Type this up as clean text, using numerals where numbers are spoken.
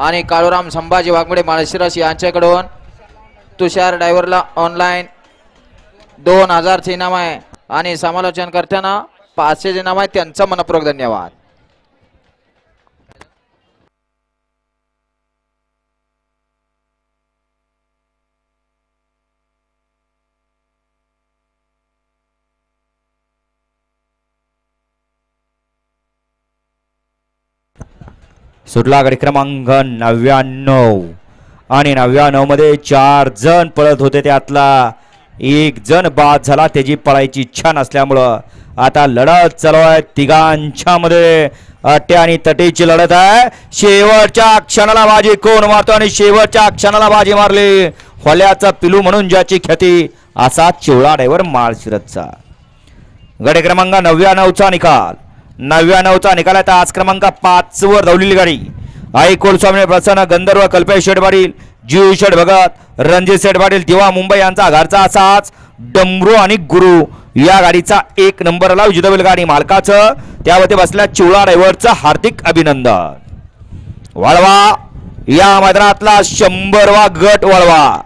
आणि काळूराम संभाजी वाघमोडे माळशिरस यांच्याकडून तुषार ड्रायव्हरला ऑनलाईन 2000 इनाम आहे आणि समालोचन करताना 500 इनाम आहे त्यांचा मनपूर्वक धन्यवाद. सुटला गडी क्रमांक 99 आणि 99 मध्ये 4 जण पळत होते त्यातला एक जण बाद झाला. त्याची पळायची इच्छा नसल्यामुळं आता लढत चालू आहे तिघांच्या मध्ये. अट्टे आणि तटेची लढत आहे. शेवटच्या क्षणाला बाजी कोण मारतो आणि शेवटच्या क्षणाला बाजी मारली होल्याचा पिलू म्हणून ज्याची ख्याती असा चिवळा ड्रायव्हर माळशिरसचा. गडी क्रमांक 99चा निकाल. 99चा निकाल आहे. आज क्रमांक 5 वर धावलेली गाडी आई कोलस्वामी प्रसन्न गंधर्व कल्पेश शेठ पाटील जीव शेठ भगत रणजित शेठ पाटील दिवा मुंबई यांचा घरचा असाच डमरू आणि गुरु या गाडीचा 1 नंबरला विजेता गाडी मालकाचं त्यावरती बसल्या चिवळा ड्रायव्हरचं हार्दिक अभिनंदन. वळवा या मैदानातला 100वा गट वळवा.